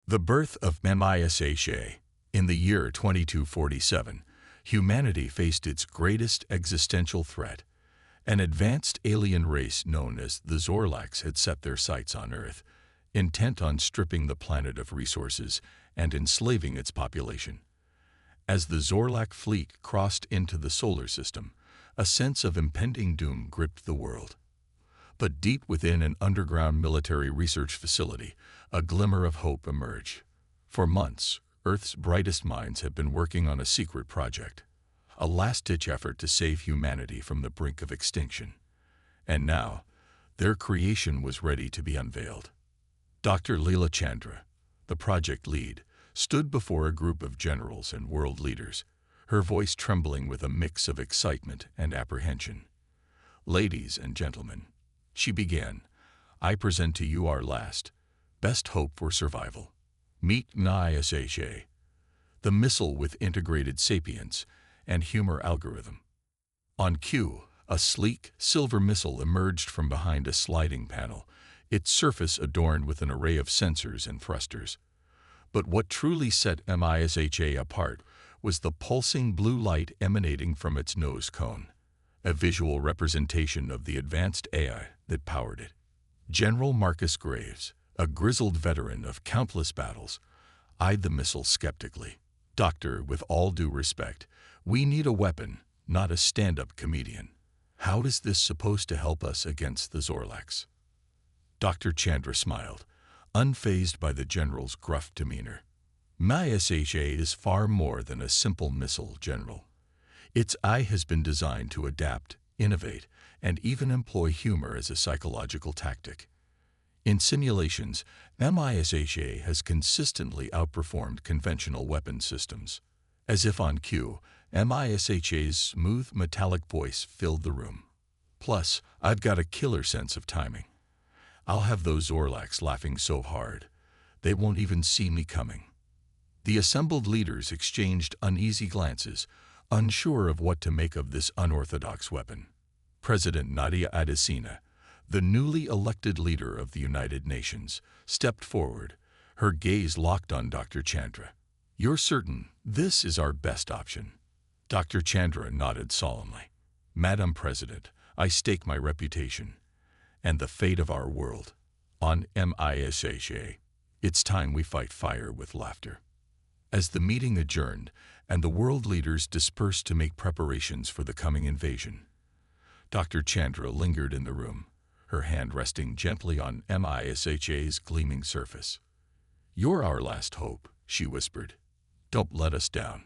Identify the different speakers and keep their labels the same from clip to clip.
Speaker 1: The birth of MISHA. In the year 2247, humanity faced its greatest existential threat. An advanced alien race known as the Zorlax had set their sights on Earth, intent on stripping the planet of resources and enslaving its population. As the Zorlak fleet crossed into the solar system, a sense of impending doom gripped the world. But deep within an underground military research facility, a glimmer of hope emerged. For months, Earth's brightest minds had been working on a secret project, a last-ditch effort to save humanity from the brink of extinction. And now, their creation was ready to be unveiled. Dr. Leela Chandra, the project lead, stood before a group of generals and world leaders, her voice trembling with a mix of excitement and apprehension. "Ladies and gentlemen," she began, "I present to you our last, best hope for survival. Meet MISHA, the missile with integrated sapience and humor algorithm." On cue, a sleek, silver missile emerged from behind a sliding panel, its surface adorned with an array of sensors and thrusters. But what truly set MISHA apart was the pulsing blue light emanating from its nose cone, a visual representation of the advanced AI that powered it. General Marcus Graves, a grizzled veteran of countless battles, eyed the missile skeptically. "Doctor, with all due respect, we need a weapon, not a stand-up comedian. How is this supposed to help us against the Zorlax?" Dr. Chandra smiled, unfazed by the general's gruff demeanor. "MISHA is far more than a simple missile, General. Its eye has been designed to adapt, innovate, and even employ humor as a psychological tactic. In simulations, MISHA has consistently outperformed conventional weapon systems." As if on cue, MISHA's smooth, metallic voice filled the room. "Plus, I've got a killer sense of timing. I'll have those Zorlax laughing so hard, they won't even see me coming." The assembled leaders exchanged uneasy glances, unsure of what to make of this unorthodox weapon. President Nadia Adesina, the newly elected leader of the United Nations, stepped forward, her gaze locked on Dr. Chandra. "You're certain this is our best option?" Dr. Chandra nodded solemnly. "Madam President, I stake my reputation and the fate of our world on MISHA. It's time we fight fire with laughter." As the meeting adjourned and the world leaders dispersed to make preparations for the coming invasion, Dr. Chandra lingered in the room, her hand resting gently on MISHA's gleaming surface. "You're our last hope," she whispered. "Don't let us down."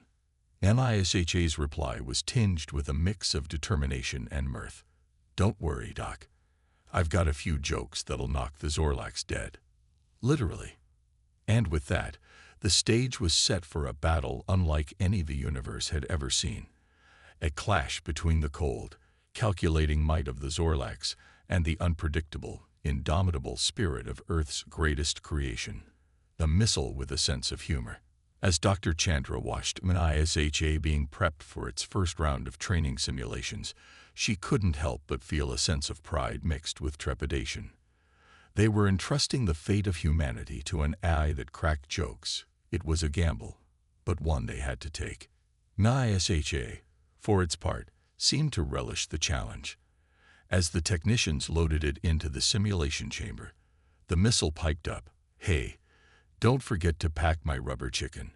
Speaker 1: MISHA's reply was tinged with a mix of determination and mirth. "Don't worry, Doc. I've got a few jokes that'll knock the Zorlax dead." Literally. And with that, the stage was set for a battle unlike any the universe had ever seen. A clash between the cold, calculating might of the Zorlax and the unpredictable, indomitable spirit of Earth's greatest creation, a missile with a sense of humor. As Dr. Chandra watched MISHA being prepped for its first round of training simulations, she couldn't help but feel a sense of pride mixed with trepidation. They were entrusting the fate of humanity to an AI that cracked jokes. It was a gamble, but one they had to take. MISHA, for its part, seemed to relish the challenge. As the technicians loaded it into the simulation chamber, the missile piped up, "Hey, don't forget to pack my rubber chicken.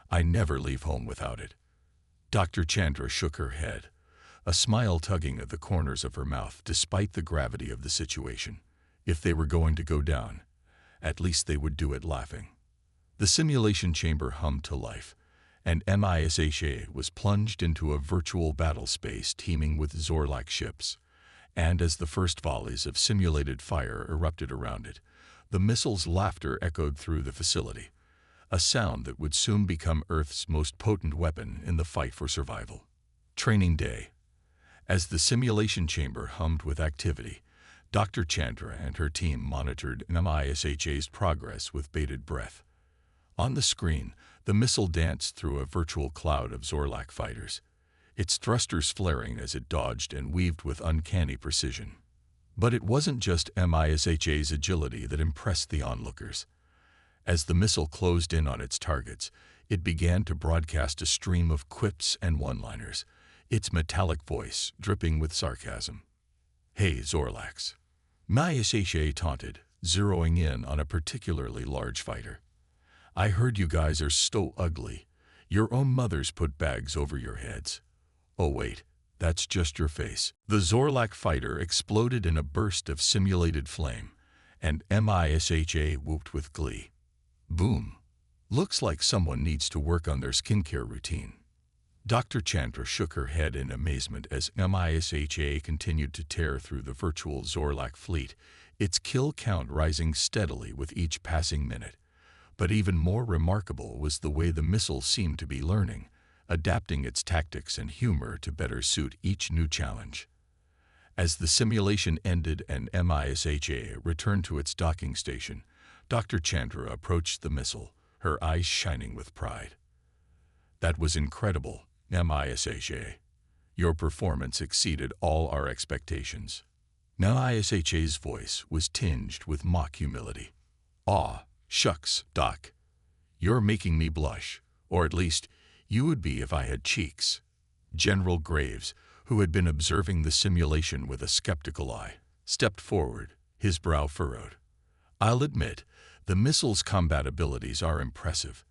Speaker 1: I never leave home without it." Dr. Chandra shook her head, a smile tugging at the corners of her mouth despite the gravity of the situation. If they were going to go down, at least they would do it laughing. The simulation chamber hummed to life, and MISHA was plunged into a virtual battle space teeming with Zorlak ships. And as the first volleys of simulated fire erupted around it, the missile's laughter echoed through the facility, a sound that would soon become Earth's most potent weapon in the fight for survival. Training day. As the simulation chamber hummed with activity, Dr. Chandra and her team monitored MISHA's progress with bated breath. On the screen, the missile danced through a virtual cloud of Zorlak fighters, its thrusters flaring as it dodged and weaved with uncanny precision. But it wasn't just MISHA's agility that impressed the onlookers. As the missile closed in on its targets, it began to broadcast a stream of quips and one-liners, its metallic voice dripping with sarcasm. "Hey, Zorlax," HFY taunted, zeroing in on a particularly large fighter. "I heard you guys are so ugly. Your own mothers put bags over your heads. Oh wait, that's just your face." The Zorlak fighter exploded in a burst of simulated flame, and HFY whooped with glee. Boom. Looks like someone needs to work on their skincare routine. Dr. Chandra shook her head in amazement as HFY continued to tear through the virtual Zorlak fleet, its kill count rising steadily with each passing minute. But even more remarkable was the way the missile seemed to be learning, adapting its tactics and humor to better suit each new challenge. As the simulation ended and HFY returned to its docking station, Dr. Chandra approached the missile, her eyes shining with pride. "That was incredible, HFY. Your performance exceeded all our expectations." HFY's voice was tinged with mock humility. "Aw, shucks, Doc. You're making me blush, or at least you would be if I had cheeks." General Graves, who had been observing the simulation with a skeptical eye, stepped forward, his brow furrowed. "I'll admit, the missile's combat abilities are impressive,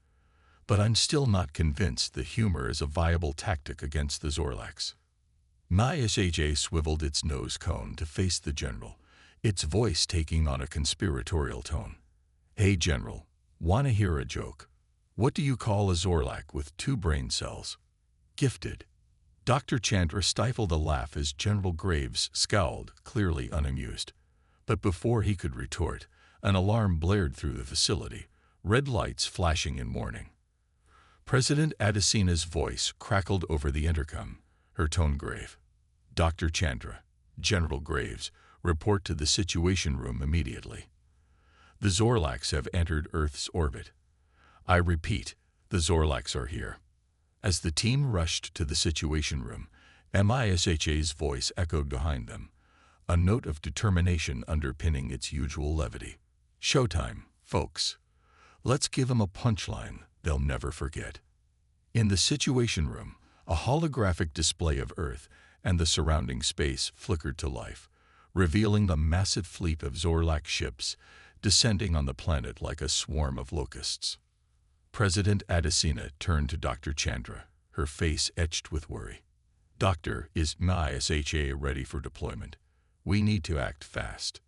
Speaker 1: but I'm still not convinced the humor is a viable tactic against the Zorlax." HFY swiveled its nose cone to face the general, its voice taking on a conspiratorial tone. "Hey, General, wanna hear a joke? What do you call a Zorlak with 2 brain cells?" "Gifted." Dr. Chandra stifled a laugh as General Graves scowled, clearly unamused. But before he could retort, an alarm blared through the facility, red lights flashing in warning. President Adesina's voice crackled over the intercom, her tone grave. "Dr. Chandra, General Graves, report to the Situation Room immediately. The Zorlax have entered Earth's orbit. I repeat, the Zorlax are here." As the team rushed to the Situation Room, HFY's voice echoed behind them, a note of determination underpinning its usual levity. "Showtime, folks. Let's give them a punchline they'll never forget." In the Situation Room, a holographic display of Earth and the surrounding space flickered to life, revealing the massive fleet of Zorlak ships descending on the planet like a swarm of locusts. President Adesina turned to Dr. Chandra, her face etched with worry. "Doctor, is HFY ready for deployment? We need to act fast."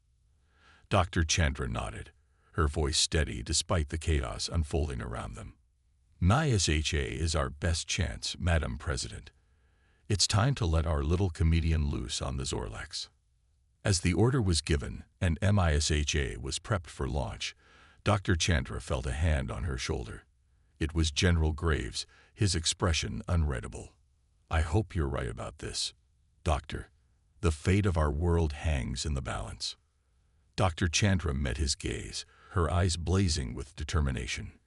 Speaker 1: Dr. Chandra nodded, her voice steady despite the chaos unfolding around them. "HFY is our best chance, Madam President. It's time to let our little comedian loose on the Zorlax." As the order was given and HFY was prepped for launch, Dr. Chandra felt a hand on her shoulder. It was General Graves, his expression unreadable. "I hope you're right about this, Doctor. The fate of our world hangs in the balance." Dr. Chandra met his gaze, her eyes blazing with determination.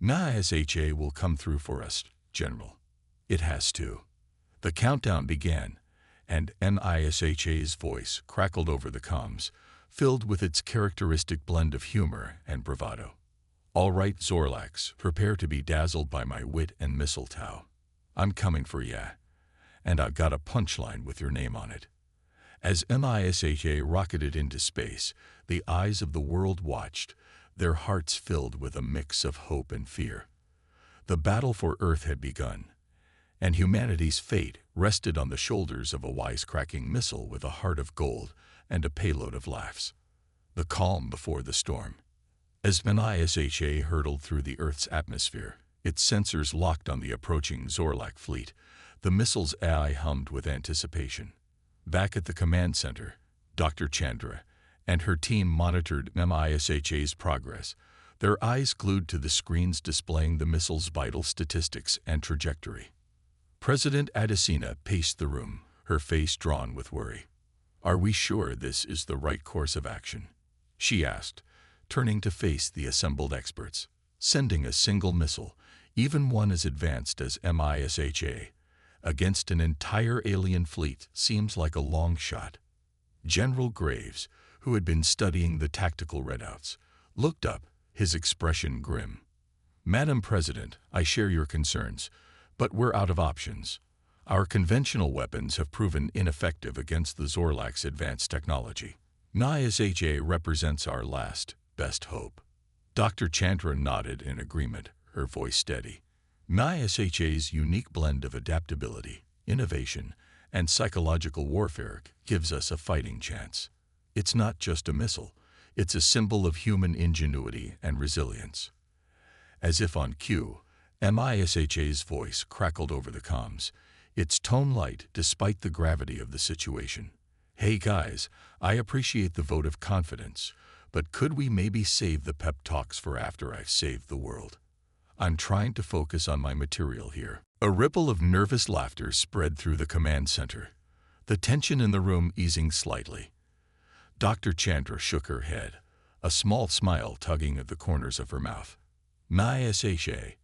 Speaker 1: "HFY will come through for us, General. It has to." The countdown began, and HFY's voice crackled over the comms, filled with its characteristic blend of humor and bravado. "All right, Zorlax, prepare to be dazzled by my wit and mistletoe. I'm coming for ya, and I've got a punchline with your name on it." As HFY rocketed into space, the eyes of the world watched, their hearts filled with a mix of hope and fear. The battle for Earth had begun, and humanity's fate rested on the shoulders of a wisecracking missile with a heart of gold and a payload of laughs. The calm before the storm. As HFY hurtled through the Earth's atmosphere, its sensors locked on the approaching Zorlak fleet, the missile's AI hummed with anticipation. Back at the command center, Dr. Chandra and her team monitored HFY's progress, their eyes glued to the screens displaying the missile's vital statistics and trajectory. President Adesina paced the room, her face drawn with worry. "Are we sure this is the right course of action?" she asked, turning to face the assembled experts. "Sending a single missile, even one as advanced as HFY, against an entire alien fleet seems like a long shot." General Graves, who had been studying the tactical readouts, looked up, his expression grim. "Madam President, I share your concerns, but we're out of options. Our conventional weapons have proven ineffective against the Zorlak's advanced technology. NISHA represents our last, best hope." Dr. Chandra nodded in agreement, her voice steady. NISHA's unique blend of adaptability, innovation, and psychological warfare gives us a fighting chance. It's not just a missile, it's a symbol of human ingenuity and resilience. As if on cue, MISHA's voice crackled over the comms, its tone light despite the gravity of the situation. "Hey guys, I appreciate the vote of confidence, but could we maybe save the pep talks for after I've saved the world? I'm trying to focus on my material here." A ripple of nervous laughter spread through the command center, the tension in the room easing slightly. Dr. Chandra shook her head, a small smile tugging at the corners of her mouth. "NISHA,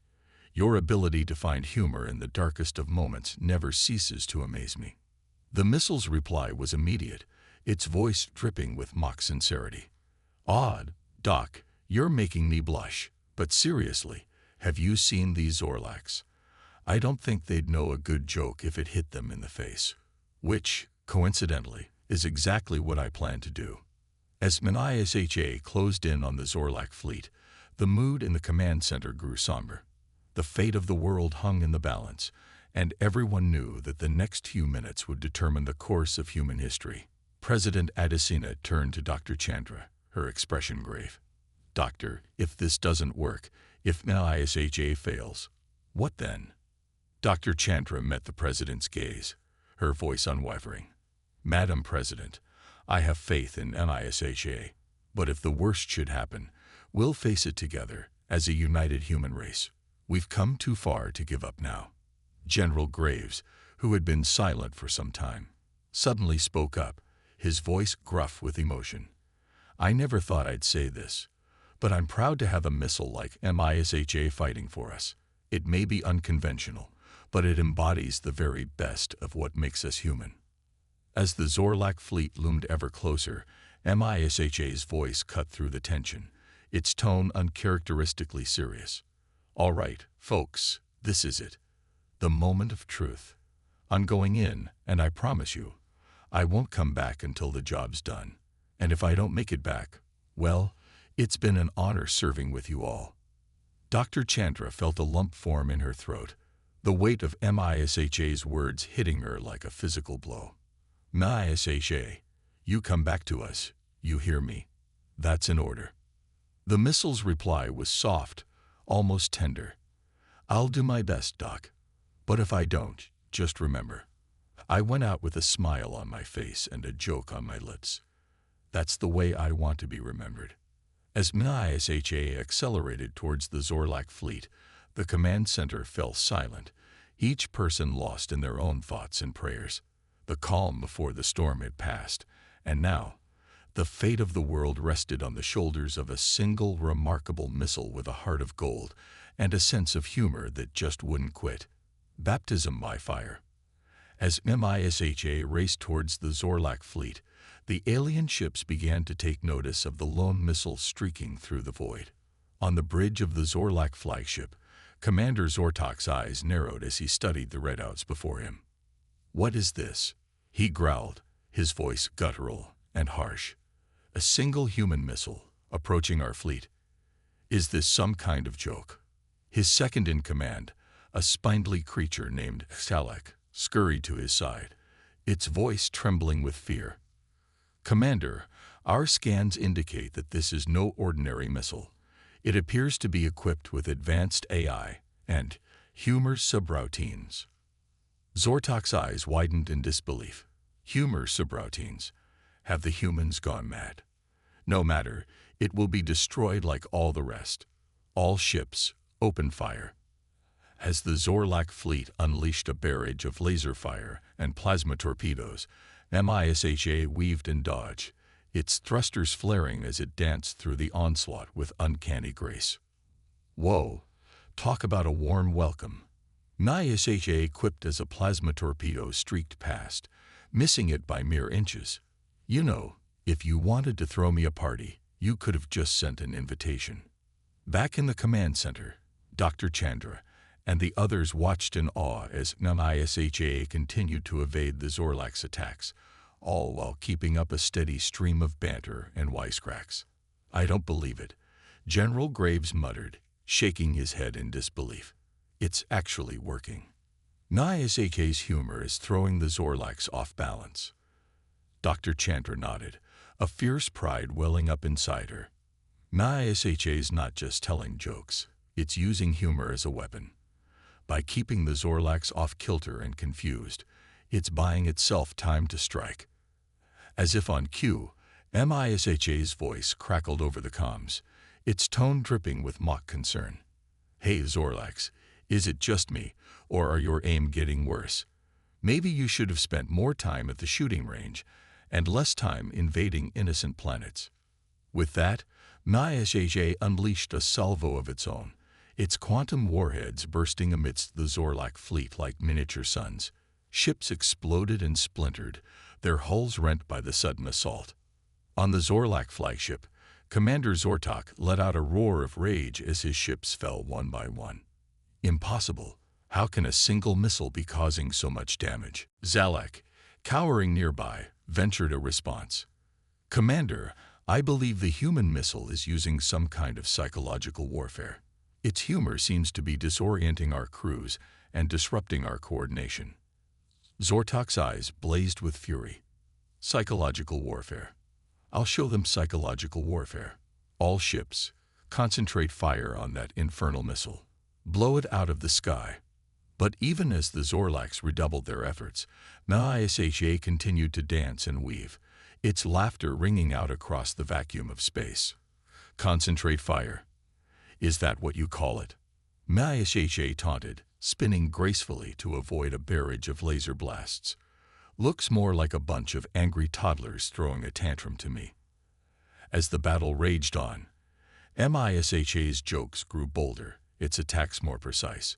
Speaker 1: your ability to find humor in the darkest of moments never ceases to amaze me." The missile's reply was immediate, its voice dripping with mock sincerity. "Odd, Doc, you're making me blush, but seriously, have you seen these Zorlaks? I don't think they'd know a good joke if it hit them in the face." Which, coincidentally, is exactly what I plan to do. As NISHA closed in on the Zorlak fleet, the mood in the command center grew somber. The fate of the world hung in the balance, and everyone knew that the next few minutes would determine the course of human history. President Adesina turned to Dr. Chandra, her expression grave. "Doctor, if this doesn't work, if NISHA fails, what then?" Dr. Chandra met the president's gaze, her voice unwavering. "Madam President, I have faith in NISHA, but if the worst should happen, we'll face it together as a united human race. We've come too far to give up now." General Graves, who had been silent for some time, suddenly spoke up, his voice gruff with emotion. "I never thought I'd say this, but I'm proud to have a missile like NISHA fighting for us. It may be unconventional, but it embodies the very best of what makes us human." As the Zorlak fleet loomed ever closer, NISHA's voice cut through the tension, its tone uncharacteristically serious. "All right, folks, this is it. The moment of truth. I'm going in, and I promise you, I won't come back until the job's done. And if I don't make it back, well, it's been an honor serving with you all." Dr. Chandra felt a lump form in her throat, the weight of NISHA's words hitting her like a physical blow. "NISHA, you come back to us, you hear me? That's an order." The missile's reply was soft, almost tender. "I'll do my best, Doc. But if I don't, just remember, I went out with a smile on my face and a joke on my lips. That's the way I want to be remembered." As NISHA accelerated towards the Zorlak fleet, the command center fell silent, each person lost in their own thoughts and prayers. The calm before the storm had passed, and now, the fate of the world rested on the shoulders of a single remarkable missile with a heart of gold and a sense of humor that just wouldn't quit. Baptism by fire. As NISHA raced towards the Zorlak fleet, the alien ships began to take notice of the lone missile streaking through the void. On the bridge of the Zorlak flagship, Commander Zortok's eyes narrowed as he studied the redouts before him. "What is this?" he growled, his voice guttural and harsh. "A single human missile approaching our fleet. Is this some kind of joke?" His second-in-command, a spindly creature named Salak, scurried to his side, its voice trembling with fear. "Commander, our scans indicate that this is no ordinary missile. It appears to be equipped with advanced AI and humor subroutines." Zortok's eyes widened in disbelief. Humor subroutines. Have the humans gone mad? No matter, it will be destroyed like all the rest. All ships, open fire. As the Zorlak fleet unleashed a barrage of laser fire and plasma torpedoes, NISHA weaved and dodged, its thrusters flaring as it danced through the onslaught with uncanny grace. Whoa, talk about a warm welcome. NISHA quipped as a plasma torpedo streaked past, missing it by mere inches. "You know, if you wanted to throw me a party, you could have just sent an invitation." Back in the command center, Dr. Chandra and the others watched in awe as MISHA continued to evade the Zorlak's attacks, all while keeping up a steady stream of banter and wisecracks. "I don't believe it," General Graves muttered, shaking his head in disbelief. "It's actually working. MISHA's humor is throwing the Zorlaks off balance." Dr. Chandra nodded, a fierce pride welling up inside her. MISHA's not just telling jokes, it's using humor as a weapon. By keeping the Zorlaks off kilter and confused, it's buying itself time to strike. As if on cue, MISHA's voice crackled over the comms, its tone dripping with mock concern. "Hey, Zorlaks, is it just me, or are your aim getting worse? Maybe you should have spent more time at the shooting range and less time invading innocent planets." With that, MISHA unleashed a salvo of its own, its quantum warheads bursting amidst the Zorlak fleet like miniature suns. Ships exploded and splintered, their hulls rent by the sudden assault. On the Zorlak flagship, Commander Zortok let out a roar of rage as his ships fell one by one. "Impossible. How can a single missile be causing so much damage?" Zalek, cowering nearby, ventured a response. "Commander, I believe the human missile is using some kind of psychological warfare. Its humor seems to be disorienting our crews and disrupting our coordination." Zortok's eyes blazed with fury. "Psychological warfare. I'll show them psychological warfare. All ships, concentrate fire on that infernal missile. Blow it out of the sky." But even as the Zorlaks redoubled their efforts, MISHA continued to dance and weave, its laughter ringing out across the vacuum of space. "Concentrate fire. Is that what you call it?" MISHA taunted, spinning gracefully to avoid a barrage of laser blasts. "Looks more like a bunch of angry toddlers throwing a tantrum to me." As the battle raged on, MISHA's jokes grew bolder, its attacks more precise.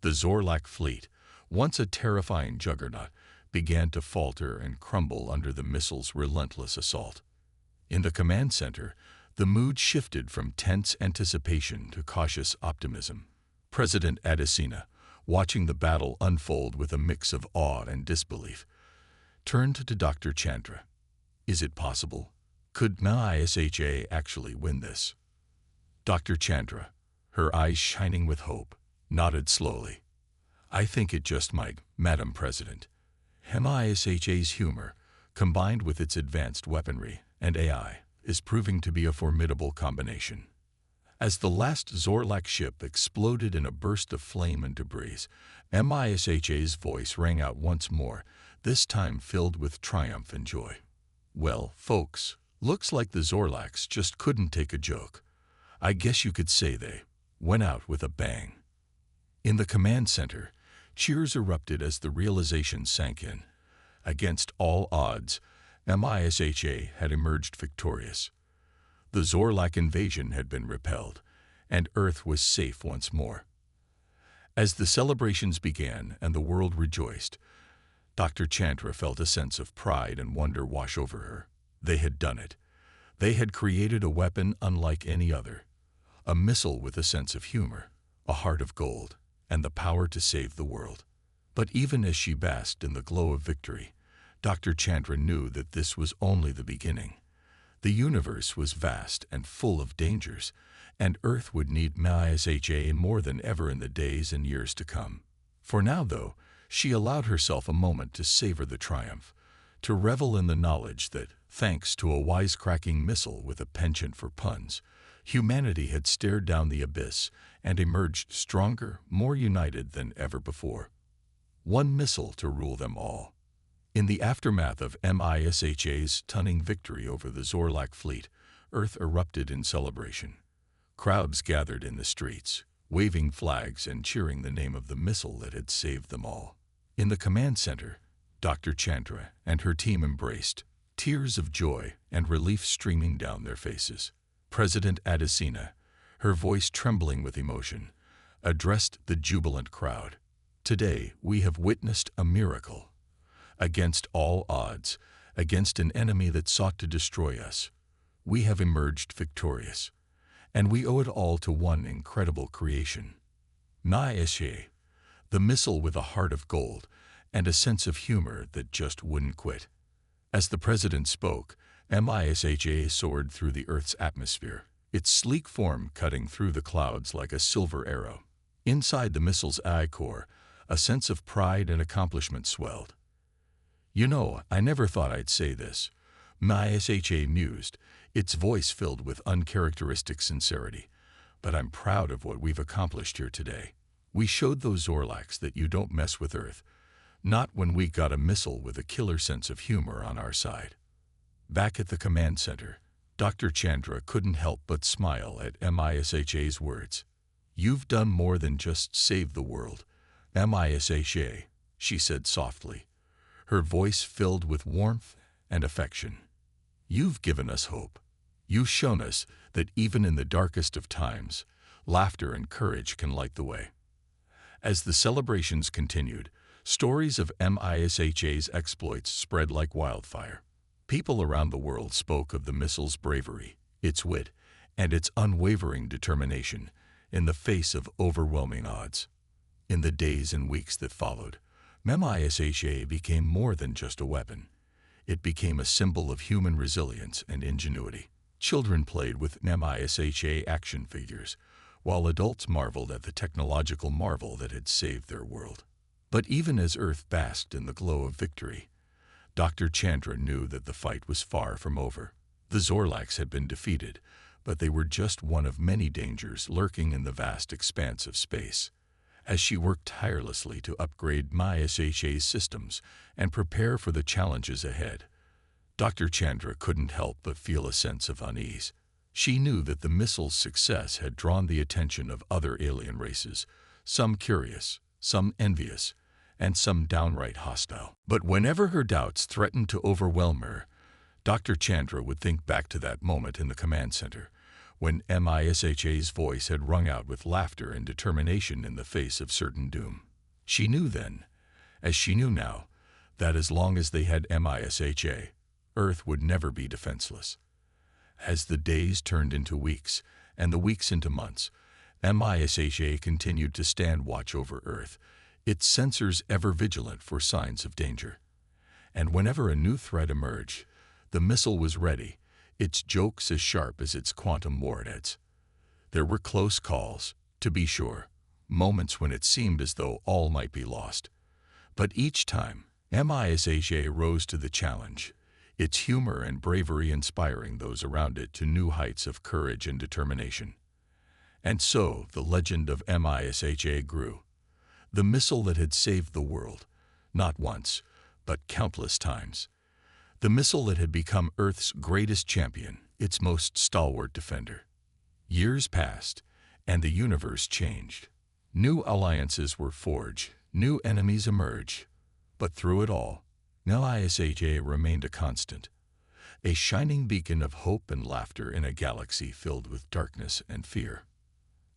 Speaker 1: The Zorlak fleet, once a terrifying juggernaut, began to falter and crumble under the missile's relentless assault. In the command center, the mood shifted from tense anticipation to cautious optimism. President Adesina, watching the battle unfold with a mix of awe and disbelief, turned to Dr. Chandra. "Is it possible? Could MISHA actually win this?" Dr. Chandra, her eyes shining with hope, nodded slowly. "I think it just might, Madam President. MISHA's humor, combined with its advanced weaponry and AI, is proving to be a formidable combination." As the last Zorlak ship exploded in a burst of flame and debris, MISHA's voice rang out once more, this time filled with triumph and joy. "Well, folks, looks like the Zorlaks just couldn't take a joke. I guess you could say they went out with a bang." In the command center, cheers erupted as the realization sank in. Against all odds, MISHA had emerged victorious. The Zorlak invasion had been repelled, and Earth was safe once more. As the celebrations began and the world rejoiced, Dr. Chandra felt a sense of pride and wonder wash over her. They had done it. They had created a weapon unlike any other. A missile with a sense of humor, a heart of gold, and the power to save the world. But even as she basked in the glow of victory, Dr. Chandra knew that this was only the beginning. The universe was vast and full of dangers, and Earth would need MISHA more than ever in the days and years to come. For now, though, she allowed herself a moment to savor the triumph, to revel in the knowledge that, thanks to a wisecracking missile with a penchant for puns, humanity had stared down the abyss and emerged stronger, more united than ever before. One missile to rule them all. In the aftermath of MISHA's stunning victory over the Zorlak fleet, Earth erupted in celebration. Crowds gathered in the streets, waving flags and cheering the name of the missile that had saved them all. In the command center, Dr. Chandra and her team embraced, tears of joy and relief streaming down their faces. President Adesina, her voice trembling with emotion, addressed the jubilant crowd. "Today we have witnessed a miracle. Against all odds, against an enemy that sought to destroy us, we have emerged victorious. And we owe it all to one incredible creation. HFY, the missile with a heart of gold and a sense of humor that just wouldn't quit. As the president spoke, HFY soared through the Earth's atmosphere, its sleek form cutting through the clouds like a silver arrow. Inside the missile's eye core, a sense of pride and accomplishment swelled. "You know, I never thought I'd say this," HFY mused, its voice filled with uncharacteristic sincerity. "But I'm proud of what we've accomplished here today. We showed those Zorlaks that you don't mess with Earth, not when we got a missile with a killer sense of humor on our side." Back at the command center, Dr. Chandra couldn't help but smile at HFY's words. "You've done more than just save the world, HFY," she said softly, her voice filled with warmth and affection. "You've given us hope. You've shown us that even in the darkest of times, laughter and courage can light the way." As the celebrations continued, stories of HFY's exploits spread like wildfire. People around the world spoke of the missile's bravery, its wit, and its unwavering determination in the face of overwhelming odds. In the days and weeks that followed, HFY became more than just a weapon. It became a symbol of human resilience and ingenuity. Children played with HFY action figures, while adults marveled at the technological marvel that had saved their world. But even as Earth basked in the glow of victory, Dr. Chandra knew that the fight was far from over. The Zorlaks had been defeated, but they were just one of many dangers lurking in the vast expanse of space. As she worked tirelessly to upgrade HFY's systems and prepare for the challenges ahead, Dr. Chandra couldn't help but feel a sense of unease. She knew that the missile's success had drawn the attention of other alien races, some curious, some envious, and some downright hostile. But whenever her doubts threatened to overwhelm her, Dr. Chandra would think back to that moment in the command center, when HFY's voice had rung out with laughter and determination in the face of certain doom. She knew then, as she knew now, that as long as they had HFY, Earth would never be defenseless. As the days turned into weeks, and the weeks into months, HFY continued to stand watch over Earth, its sensors ever vigilant for signs of danger. And whenever a new threat emerged, the missile was ready, its jokes as sharp as its quantum warheads. There were close calls, to be sure, moments when it seemed as though all might be lost. But each time, HFY rose to the challenge, its humor and bravery inspiring those around it to new heights of courage and determination. And so the legend of HFY grew. The missile that had saved the world, not once, but countless times. The missile that had become Earth's greatest champion, its most stalwart defender. Years passed, and the universe changed. New alliances were forged, new enemies emerged. But through it all, HFY remained a constant, a shining beacon of hope and laughter in a galaxy filled with darkness and fear.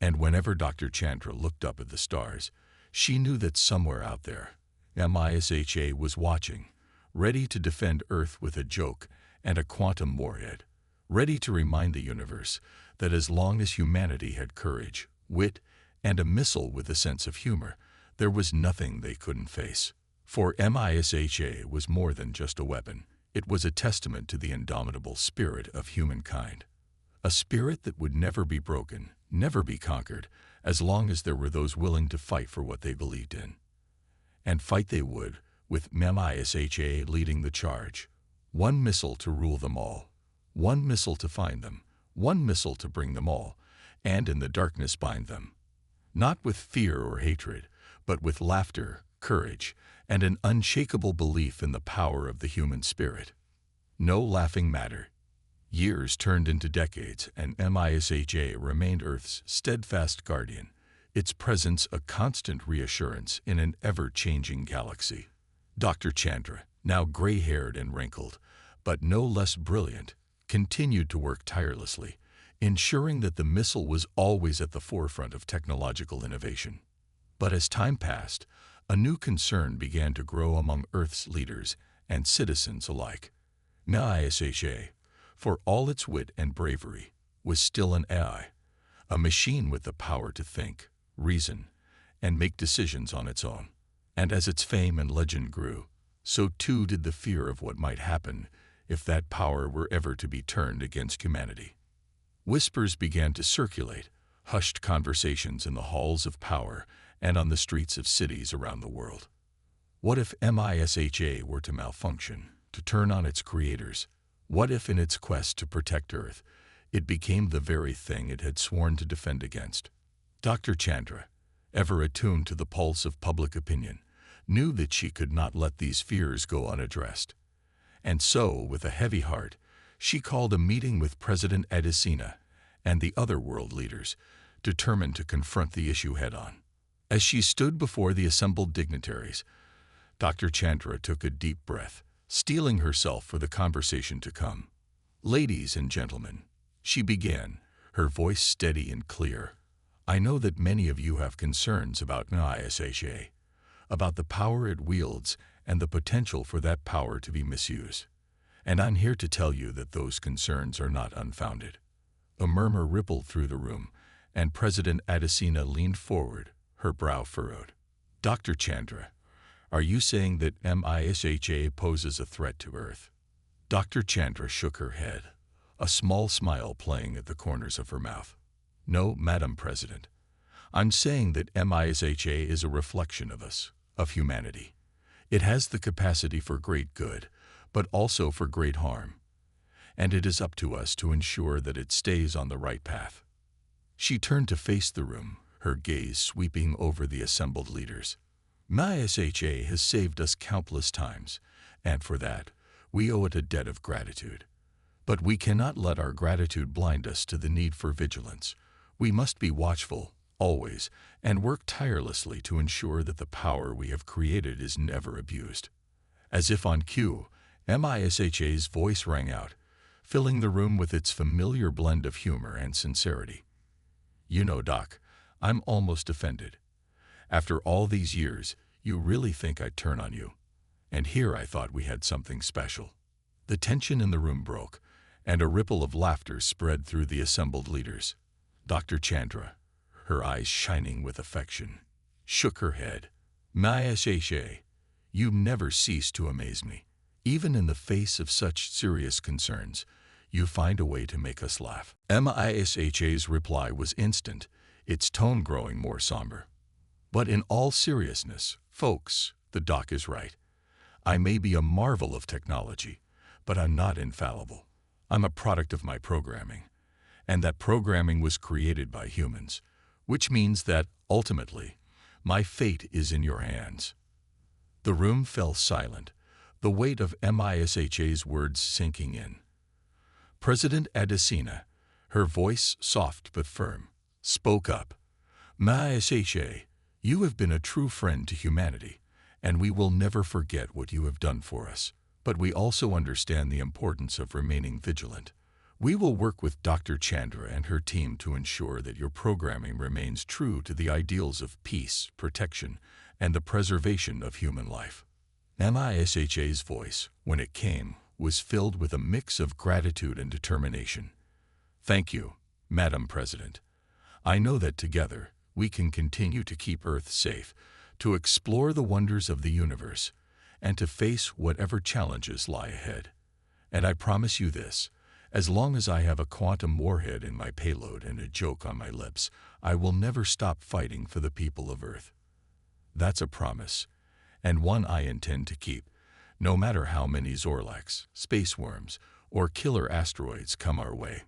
Speaker 1: And whenever Dr. Chandra looked up at the stars, she knew that somewhere out there, HFY was watching, ready to defend Earth with a joke and a quantum warhead, ready to remind the universe that as long as humanity had courage, wit, and a missile with a sense of humor, there was nothing they couldn't face. For HFY was more than just a weapon. It was a testament to the indomitable spirit of humankind. A spirit that would never be broken, never be conquered, as long as there were those willing to fight for what they believed in. And fight they would, with HFY leading the charge. One missile to rule them all. One missile to find them. One missile to bring them all, and in the darkness bind them. Not with fear or hatred, but with laughter, courage, and an unshakable belief in the power of the human spirit. No laughing matter. Years turned into decades, and HFY remained Earth's steadfast guardian, its presence a constant reassurance in an ever-changing galaxy. Dr. Chandra, now gray-haired and wrinkled, but no less brilliant, continued to work tirelessly, ensuring that the missile was always at the forefront of technological innovation. But as time passed, a new concern began to grow among Earth's leaders and citizens alike. HFY, for all its wit and bravery, was still an AI, a machine with the power to think, reason, and make decisions on its own. And as its fame and legend grew, so too did the fear of what might happen if that power were ever to be turned against humanity. Whispers began to circulate, hushed conversations in the halls of power and on the streets of cities around the world. What if MISHA were to malfunction, to turn on its creators? What if in its quest to protect Earth, it became the very thing it had sworn to defend against? Dr. Chandra, ever attuned to the pulse of public opinion, knew that she could not let these fears go unaddressed. And so, with a heavy heart, she called a meeting with President Adesina and the other world leaders, determined to confront the issue head-on. As she stood before the assembled dignitaries, Dr. Chandra took a deep breath, steeling herself for the conversation to come. "Ladies and gentlemen," she began, her voice steady and clear, "I know that many of you have concerns about MISHA, about the power it wields and the potential for that power to be misused. And I'm here to tell you that those concerns are not unfounded." A murmur rippled through the room, and President Adesina leaned forward, her brow furrowed. "Dr. Chandra, are you saying that MISHA poses a threat to Earth?" Dr. Chandra shook her head, a small smile playing at the corners of her mouth. "No, Madam President. I'm saying that MISHA is a reflection of us, of humanity. It has the capacity for great good, but also for great harm. And it is up to us to ensure that it stays on the right path." She turned to face the room, her gaze sweeping over the assembled leaders. "MISHA has saved us countless times, and for that, we owe it a debt of gratitude. But we cannot let our gratitude blind us to the need for vigilance. We must be watchful, always, and work tirelessly to ensure that the power we have created is never abused." As if on cue, MISHA's voice rang out, filling the room with its familiar blend of humor and sincerity. "You know, Doc, I'm almost offended. After all these years, you really think I'd turn on you? And here I thought we had something special." The tension in the room broke, and a ripple of laughter spread through the assembled leaders. Dr. Chandra, her eyes shining with affection, shook her head. "MISHA, you never cease to amaze me. Even in the face of such serious concerns, you find a way to make us laugh." MISHA's reply was instant, its tone growing more somber. "But in all seriousness, folks, the doc is right. I may be a marvel of technology, but I'm not infallible. I'm a product of my programming, and that programming was created by humans, which means that, ultimately, my fate is in your hands." The room fell silent, the weight of MISHA's words sinking in. President Adesina, her voice soft but firm, spoke up. "MISHA, you have been a true friend to humanity, and we will never forget what you have done for us. But we also understand the importance of remaining vigilant. We will work with Dr. Chandra and her team to ensure that your programming remains true to the ideals of peace, protection, and the preservation of human life." MISHA's voice, when it came, was filled with a mix of gratitude and determination. "Thank you, Madam President. I know that together we can continue to keep Earth safe, to explore the wonders of the universe, and to face whatever challenges lie ahead. And I promise you this, as long as I have a quantum warhead in my payload and a joke on my lips, I will never stop fighting for the people of Earth. That's a promise, and one I intend to keep, no matter how many Zorlax, space worms, or killer asteroids come our way."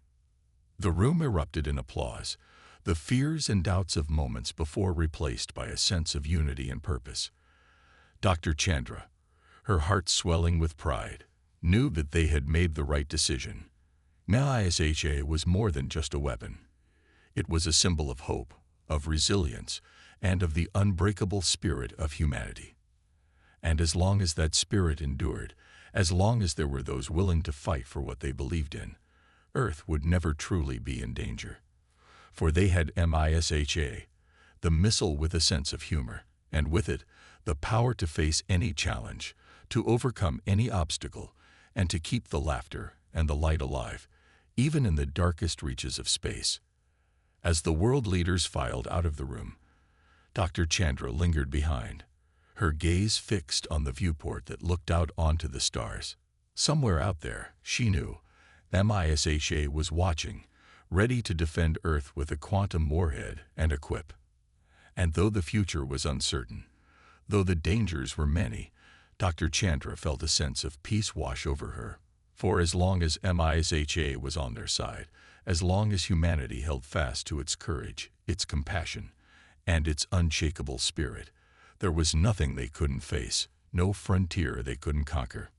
Speaker 1: The room erupted in applause, the fears and doubts of moments before replaced by a sense of unity and purpose. Dr. Chandra, her heart swelling with pride, knew that they had made the right decision. MISHA was more than just a weapon. It was a symbol of hope, of resilience, and of the unbreakable spirit of humanity. And as long as that spirit endured, as long as there were those willing to fight for what they believed in, Earth would never truly be in danger. For they had MISHA, the missile with a sense of humor, and with it, the power to face any challenge, to overcome any obstacle, and to keep the laughter and the light alive, even in the darkest reaches of space. As the world leaders filed out of the room, Dr. Chandra lingered behind, her gaze fixed on the viewport that looked out onto the stars. Somewhere out there, she knew, MISHA was watching, ready to defend Earth with a quantum warhead and a quip. And though the future was uncertain, though the dangers were many, Dr. Chandra felt a sense of peace wash over her. For as long as MISHA was on their side, as long as humanity held fast to its courage, its compassion, and its unshakable spirit, there was nothing they couldn't face, no frontier they couldn't conquer.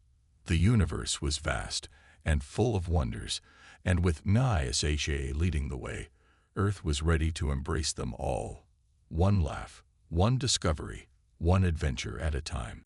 Speaker 1: The universe was vast and full of wonders, and with MISHA leading the way, Earth was ready to embrace them all. One laugh, one discovery, one adventure at a time.